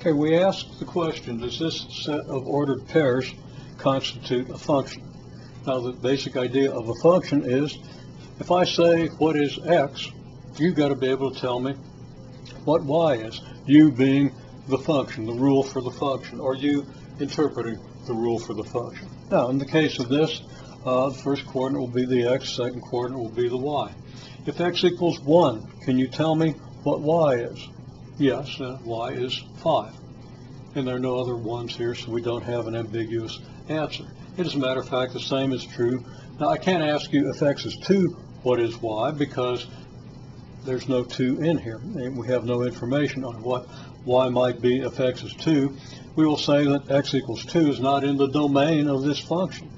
Okay, we asked the question, does this set of ordered pairs constitute a function? Now, the basic idea of a function is, if I say, what is x, you've got to be able to tell me what y is, you being the function, the rule for the function, or you interpreting the rule for the function. Now, in the case of this, the first coordinate will be the x, second coordinate will be the y. If x equals 1, can you tell me what y is? Yes, y is 5. And there are no other ones here, so we don't have an ambiguous answer. And as a matter of fact, the same is true. Now, I can't ask you if x is 2, what is y, because there's no 2 in here. And we have no information on what y might be if x is 2. We will say that x equals 2 is not in the domain of this function.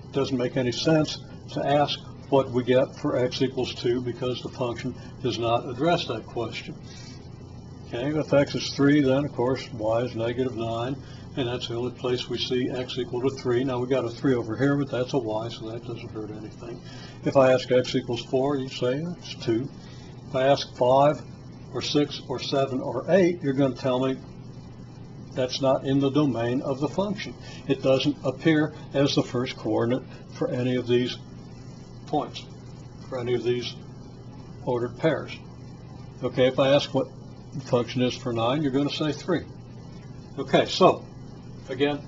It doesn't make any sense to ask what we get for x equals 2 because the function does not address that question. Okay, if x is 3, then of course y is -9, and that's the only place we see x equal to 3. Now we got a 3 over here, but that's a y, so that doesn't hurt anything. If I ask x equals 4, you say it's 2. If I ask 5 or 6 or 7 or 8, you're going to tell me that's not in the domain of the function. It doesn't appear as the first coordinate for any of these points, for any of these ordered pairs. Okay, if I ask what the function is for 9, you're going to say 3. Okay, so again,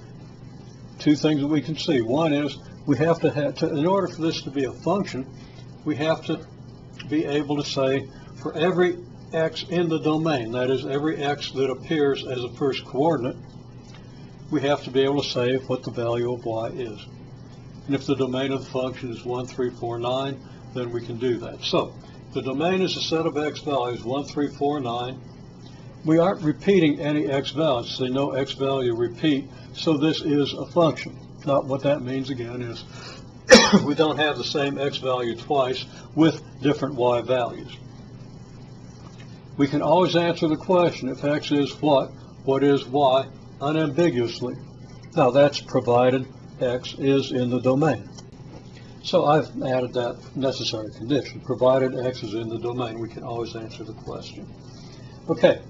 two things that we can see. One is we have to have, in order for this to be a function, we have to be able to say for every x in the domain, that is every x that appears as a first coordinate, we have to be able to say what the value of y is. And if the domain of the function is 1, 3, 4, 9, then we can do that. So the domain is a set of x values, 1, 3, 4, 9. We aren't repeating any x values, so no x value repeat, so this is a function. Now what that means again is we don't have the same x value twice with different y values. We can always answer the question, if x is what is y, unambiguously. Now that's provided x is in the domain. So I've added that necessary condition. Provided x is in the domain, we can always answer the question. Okay.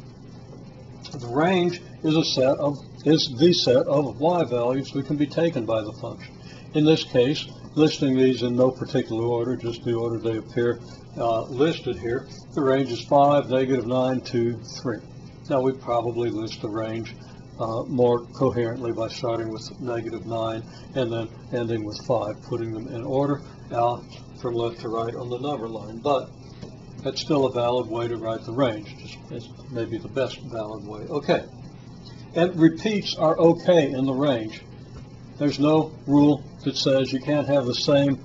The range is the set of y values that can be taken by the function. In this case, listing these in no particular order, just the order they appear listed here, the range is 5, -9, 2, 3. Now we probably list the range more coherently by starting with -9 and then ending with 5, putting them in order from left to right on the number line. But that's still a valid way to write the range. It's maybe the best valid way. Okay. And repeats are okay in the range. There's no rule that says you can't have the same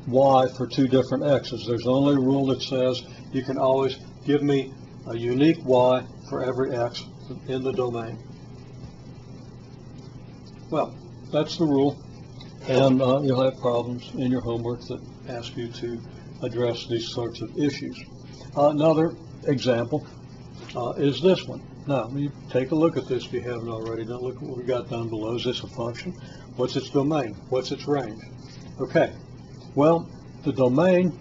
y for two different x's. There's only a rule that says you can always give me a unique y for every x in the domain. Well, that's the rule, and you'll have problems in your homework that ask you to address these sorts of issues. Another example is this one. Now, you take a look at this if you haven't already. Now look at what we got down below. Is this a function? What's its domain? What's its range? Okay. Well, the domain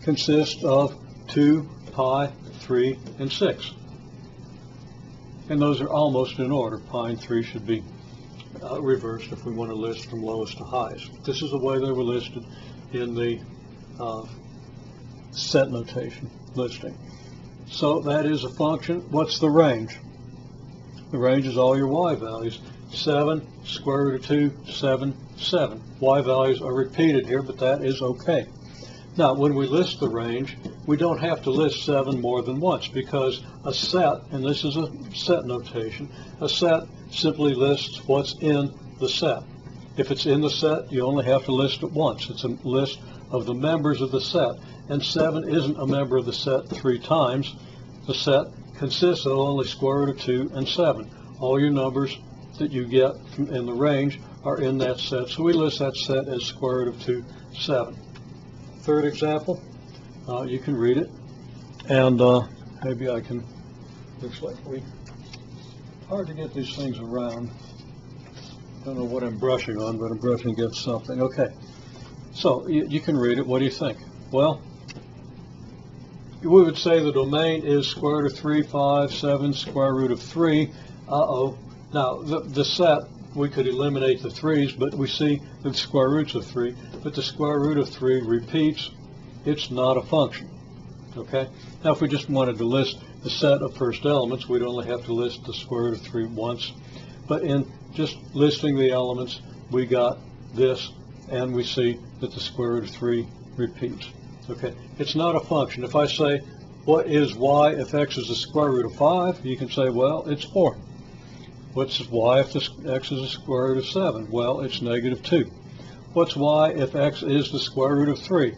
consists of 2, pi, 3, and 6. And those are almost in order. Pi and 3 should be reversed if we want to list from lowest to highest. This is the way they were listed in the set notation listing. So that is a function. What's the range? The range is all your y values. 7, square root of 2, 7, 7. Y values are repeated here, but that is okay. Now, when we list the range, we don't have to list 7 more than once, because a set, and this is a set notation, a set simply lists what's in the set. If it's in the set, you only have to list it once. It's a list of the members of the set, and 7 isn't a member of the set 3 times. The set consists of only square root of 2 and 7. All your numbers that you get in the range are in that set, so we list that set as square root of 2, 7. Third example, you can read it, and maybe I can, looks like hard to get these things around. I don't know what I'm brushing on, but I'm brushing against something. Okay, so you can read it. What do you think? Well, we would say the domain is square root of 3, 5, 7, square root of 3. Now, the set, we could eliminate the 3's, but we see the square roots of 3. But the square root of 3 repeats. It's not a function. Okay? Now, if we just wanted to list the set of first elements, we'd only have to list the square root of 3 once. But in just listing the elements, we got this, and we see that the square root of 3 repeats. Okay? It's not a function. If I say, what is y if x is the square root of 5? You can say, well, it's 4. What's y if x is the square root of 7? Well, it's negative 2. What's y if x is the square root of 3?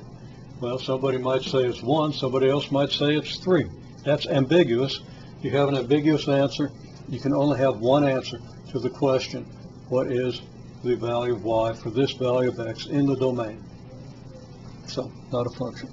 Well, somebody might say it's 1. Somebody else might say it's 3. That's ambiguous. You have an ambiguous answer. You can only have one answer to the question, what is the value of y for this value of x in the domain? So, not a function.